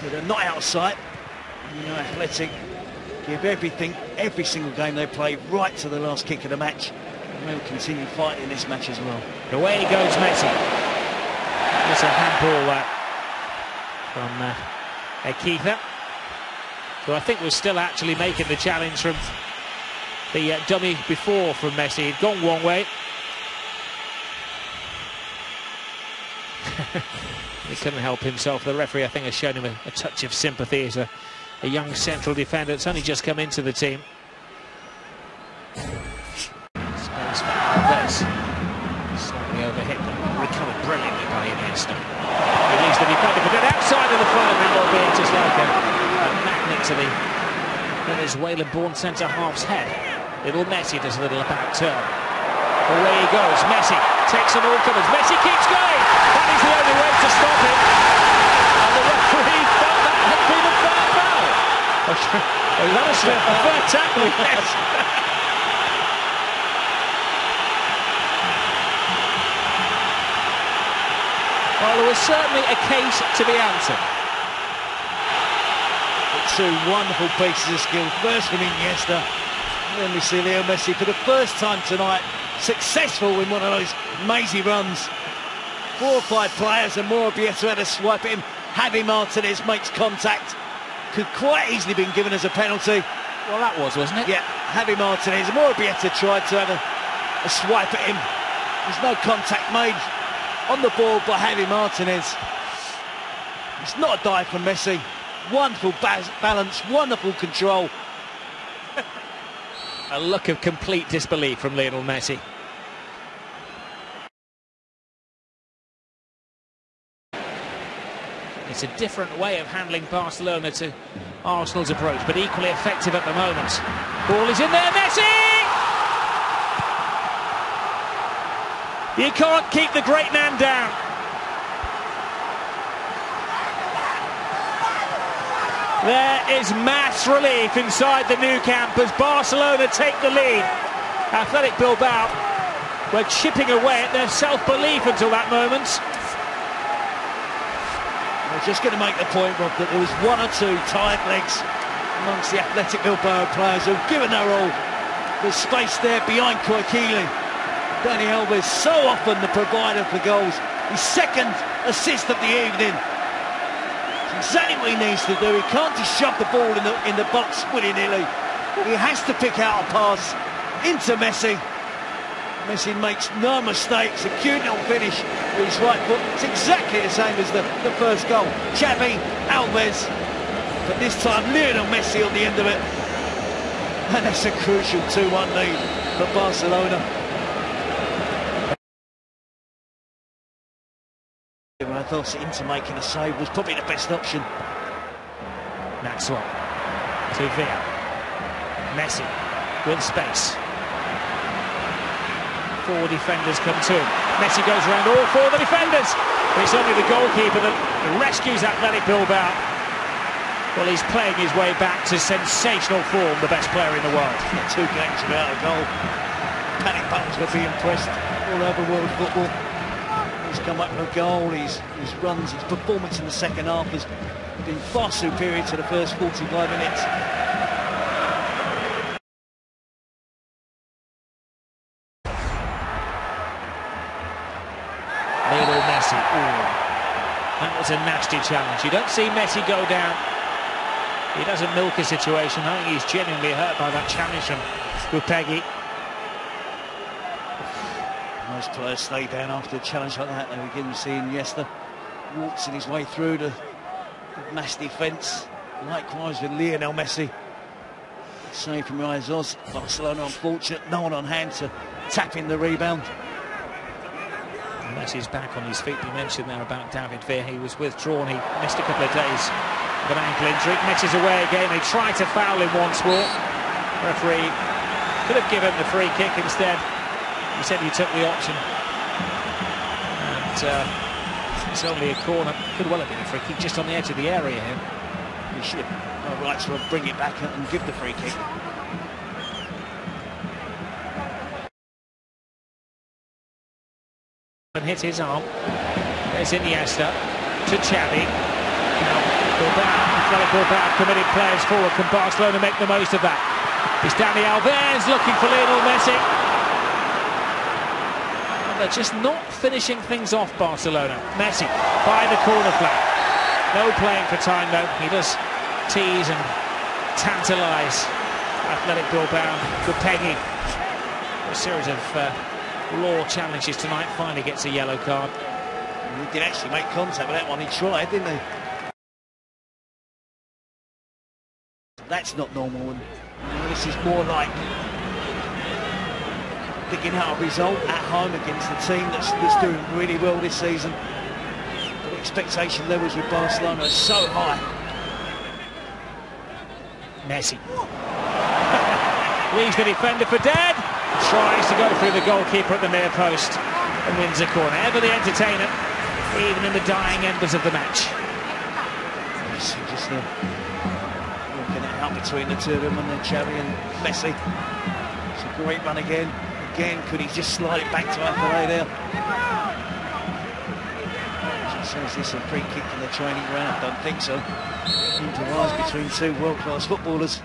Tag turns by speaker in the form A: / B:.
A: but they're not out of sight. You know, Athletic give everything, every single game they play, right to the last kick of the match. And they'll continue fighting in this match as well.
B: Away goes Messi. It's a handball that from Keitha, who I think was still actually making the challenge from the dummy before from Messi. He'd gone one way. He couldn't help himself. The referee, I think, has shown him a touch of sympathy as a young central defender that's only just come into the team. Space for Alves. Slightly overhit, but recovered brilliantly by Iniesta. He leaves the defender, but then outside of the fire, that will be just like a magnet to the Venezuelan-born centre-half's head. Little Messi does a little about turn. Away he goes. Messi takes some all comers. Messi keeps going. That is the only way to stop him. And the referee felt that had been a fair foul. Oh, that was a fair tackle, yes. Well, there was certainly a case to be answered.
A: Two wonderful pieces of skill. First from Iniesta, then we see Leo Messi for the first time tonight, successful in one of those mazy runs. 4 or 5 players and Morabieta had a swipe at him. Javi Martinez makes contact. Could quite easily been given as a penalty.
B: Well, that was, wasn't it?
A: Yeah, Javi Martinez. Morabieta tried to have a swipe at him. There's no contact made on the ball by Javi Martinez. It's not a dive from Messi. Wonderful balance, wonderful control.
B: A look of complete disbelief from Lionel Messi. It's a different way of handling Barcelona to Arsenal's approach, but equally effective at the moment. Ball is in there, Messi! You can't keep the great man down. There is mass relief inside the Nou Camp as Barcelona take the lead. Athletic Bilbao were chipping away at their self-belief until that moment.
A: I was just going to make the point, Rob, that there was 1 or 2 tired legs amongst the Athletic Bilbao players who've given their all. There's space there behind Koikili. Dani Alves, so often the provider for goals. His 2nd assist of the evening. Exactly what he needs to do. He can't just shove the ball in the box willy-nilly. He has to pick out a pass into Messi. Messi makes no mistakes. A cute little finish with his right foot. It's exactly the same as the first goal. Xavi, Alves, but this time Lionel Messi on the end of it. And that's a crucial 2-1 lead for Barcelona. I thought into making a save was probably the best option.
B: Maxwell to Villa. Messi with space. 4 defenders come to him. Messi goes around all 4 of the defenders. But it's only the goalkeeper that rescues Athletic Bilbao. Well, he's playing his way back to sensational form, the best player in the world.
A: 2 games without a goal. Panic buttons will be impressed all over world football. He's come up with a goal, his runs, his performance in the second half has been far superior to the first 45 minutes.
B: Lionel Messi, ooh, that was a nasty challenge. You don't see Messi go down. He doesn't milk a situation. I think he's genuinely hurt by that challenge from Upegui.
A: Most players stay down after a challenge like that. There we can see Iniesta waltzing his way through the mass defence. Likewise with Lionel Messi. Save from Reyes. Barcelona unfortunate, no one on hand to tap in the rebound.
B: Messi's back on his feet. You mentioned there about David Villa. He was withdrawn. He missed a couple of days with an ankle injury. Messi's away again. They tried to foul him once more. Referee could have given the free kick instead. He said he took the option, and it's only a corner. Could well have been a free kick just on the edge of the area here.
A: He should have no right to bring it back and give the free kick.
B: And hit his arm. There's Iniesta to Xavi. Now Bilbao committed players forward. Can Barcelona make the most of that? It's Dani Alves looking for Lionel Messi. And they're just not finishing things off, Barcelona. Messi by the corner flag. No playing for time though. He does tease and tantalise Athletic Bilbao. Gupegui, a series of law challenges tonight, finally gets a yellow card.
A: He did actually make contact with that one. He tried, didn't he? That's not normal. And this is more like digging out a result at home against a team that's doing really well this season. The expectation levels with Barcelona are so high.
B: Messi leaves the defender for dead. Tries to go through the goalkeeper at the near post and wins a corner. Ever the entertainer, even in the dying embers of the match.
A: Messi just working it out between the two of them, and then Xavi and Messi. It's a great run again. Again, could he just slide it back to Alvarez there? So is this a free kick in the training ground? Don't think so. Seems to rise between two world-class footballers.